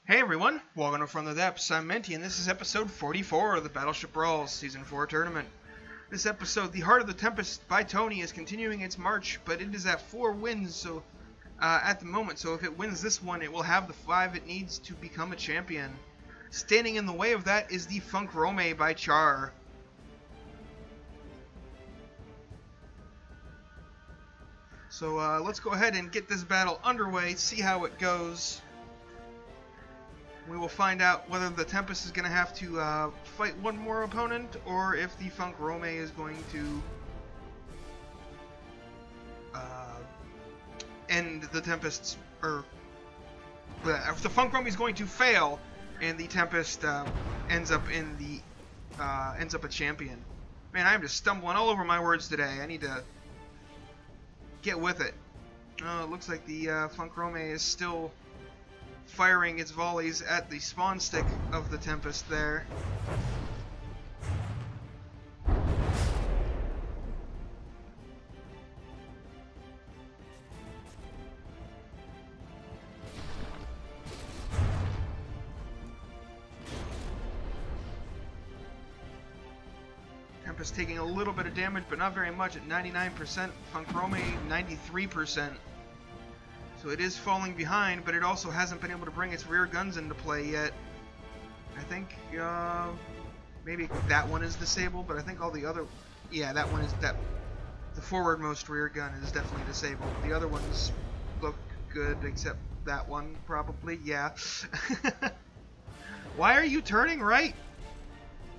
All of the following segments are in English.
Hey everyone, welcome to From the Depths. I'm Menti, and this is episode 44 of the Battleship Brawls Season 4 tournament. This episode, the Heart of the Tempest by Tony, is continuing its march, but it is at 4 wins at the moment, so if it wins this one, it will have the 5 it needs to become a champion. Standing in the way of that is the Funkrome by Char. So let's go ahead and get this battle underway, see how it goes. We will find out whether the Tempest is going to have to fight one more opponent, or if the Funkrome is going to end the Tempest's, or if the Funkrome is going to fail, and the Tempest ends up a champion. Man, I'm just stumbling all over my words today. I need to get with it. It looks like the Funkrome is still firing its volleys at the spawn stick of the Tempest there. Tempest taking a little bit of damage, but not very much at 99%. Funkrome 93%. So it is falling behind, but it also hasn't been able to bring its rear guns into play yet. I think maybe that one is disabled, but I think all the other, yeah, that one is the forwardmost rear gun is definitely disabled. The other ones look good, except that one probably, yeah. Why are you turning right?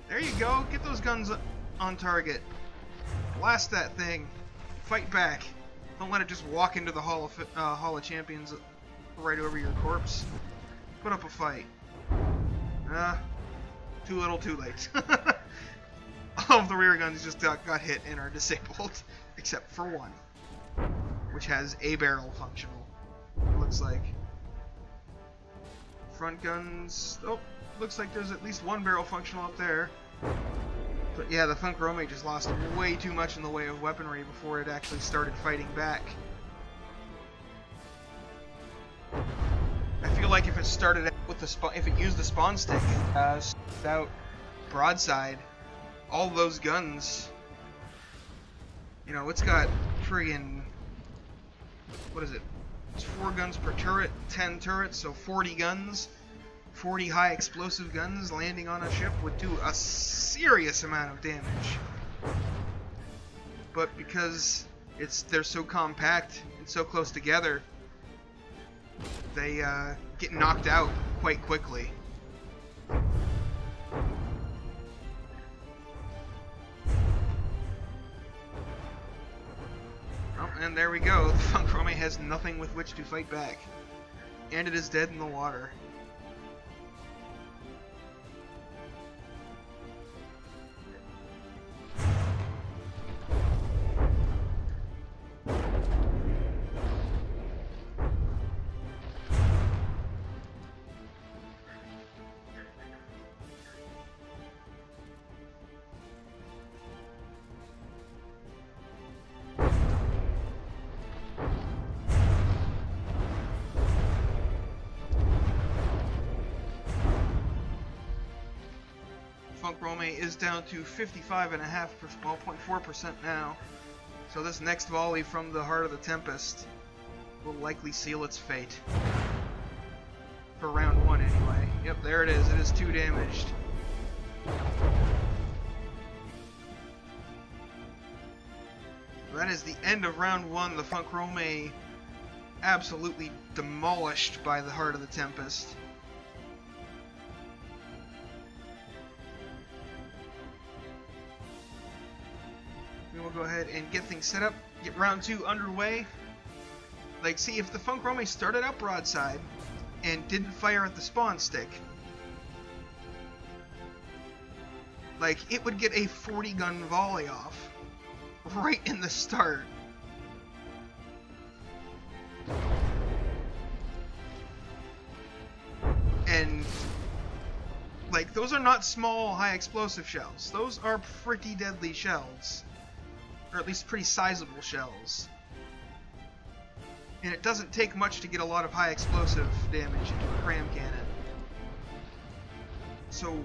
There you go. Get those guns on target. Blast that thing. Fight back. Don't let it just walk into the Hall of Champions right over your corpse. Put up a fight. Too little, too late. All of the rear guns just got hit and are disabled, except for one, which has a barrel functional. Looks like. Front guns. Oh, looks like there's at least one barrel functional up there. But yeah, the Funkrome just lost way too much in the way of weaponry before it actually started fighting back. I feel like if it started with if it used the spawn stick without broadside, all those guns, you know, it's got friggin', what is it? It's 4 guns per turret, 10 turrets, so 40 guns. 40 high explosive guns landing on a ship would do a serious amount of damage. But because they're so compact and so close together, they get knocked out quite quickly. Oh, and there we go. The Funkrome has nothing with which to fight back. And it is dead in the water. Funkrome is down to 55.4% now. So this next volley from the Heart of the Tempest will likely seal its fate. For round 1 anyway. Yep, there it is. It is 2 damaged. That is the end of round 1. The Funkrome absolutely demolished by the Heart of the Tempest. We'll go ahead and get things set up, get round 2 underway. Like, see, if the Funkrome started out broadside and didn't fire at the spawn stick, like, it would get a 40 gun volley off right in the start. And like, those are not small high explosive shells. Those are pretty deadly shells. Or at least pretty sizable shells. And it doesn't take much to get a lot of high explosive damage into a cram cannon. so...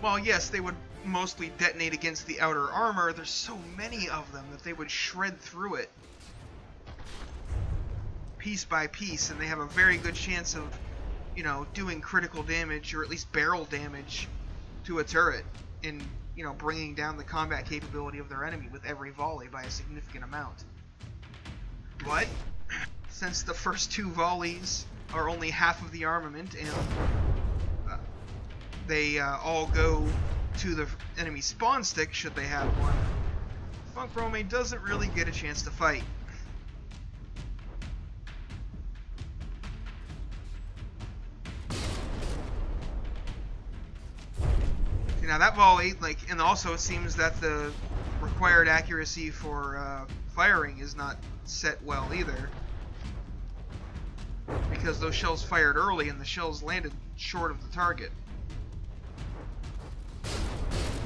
While yes, they would mostly detonate against the outer armor, there's so many of them that they would shred through it piece by piece, and they have a very good chance of, you know, doing critical damage, or at least barrel damage, to a turret, and, you know, bringing down the combat capability of their enemy with every volley by a significant amount. But, since the first 2 volleys are only half of the armament, and they all go to the enemy spawn stick, should they have one, Funkrome doesn't really get a chance to fight. See, now that volley, like, and also it seems that the required accuracy for firing is not set well either, because those shells fired early and the shells landed short of the target.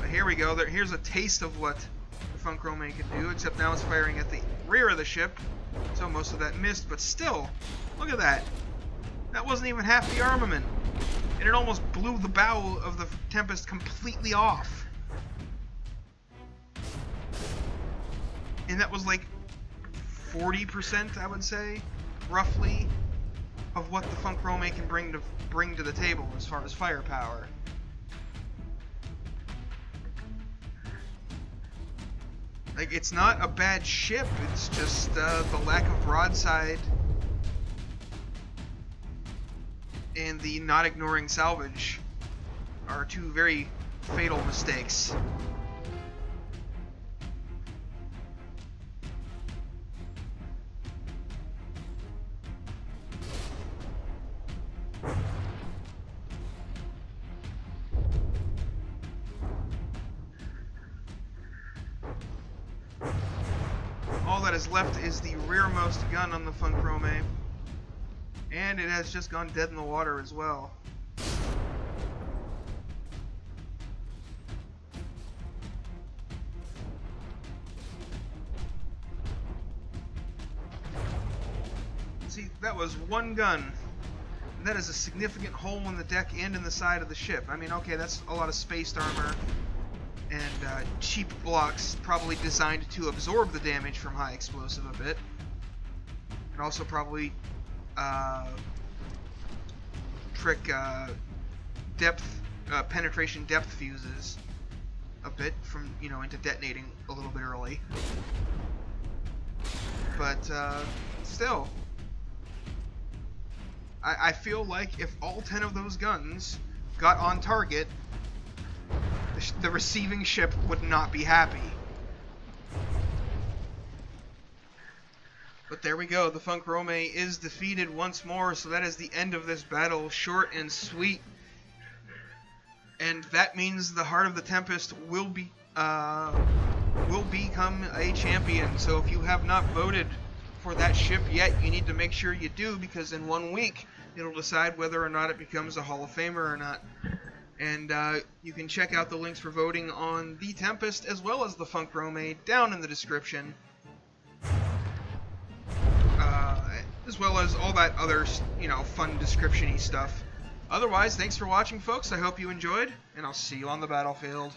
But here we go. Here's a taste of what the Funkrome can do, except now it's firing at the rear of the ship, so most of that missed, but still, look at that. That wasn't even half the armament, and it almost blew the bow of the Tempest completely off. And that was like 40%, I would say, roughly, of what the Funkrome can bring to the table as far as firepower. Like, it's not a bad ship, it's just the lack of broadside and the not ignoring salvage are 2 very fatal mistakes. All that is left is the rearmost gun on the Funkrome, and it has just gone dead in the water as well. See, that was one gun. And that is a significant hole in the deck and in the side of the ship. I mean, okay, that's a lot of spaced armor and cheap blocks, probably designed to absorb the damage from high explosive a bit, and also probably trick penetration depth fuses a bit from, you know, into detonating a little bit early. But still, I feel like if all 10 of those guns got on target, the receiving ship would not be happy. But there we go, the Funkrome is defeated once more, so that is the end of this battle, short and sweet. And that means the Heart of the Tempest will become a champion. So if you have not voted for that ship yet, you need to make sure you do, because in 1 week it'll decide whether or not it becomes a Hall of Famer or not. And you can check out the links for voting on the Tempest as well as the Funkrome down in the description, as well as all that other, you know, fun description-y stuff. Otherwise, thanks for watching, folks. I hope you enjoyed, and I'll see you on the battlefield.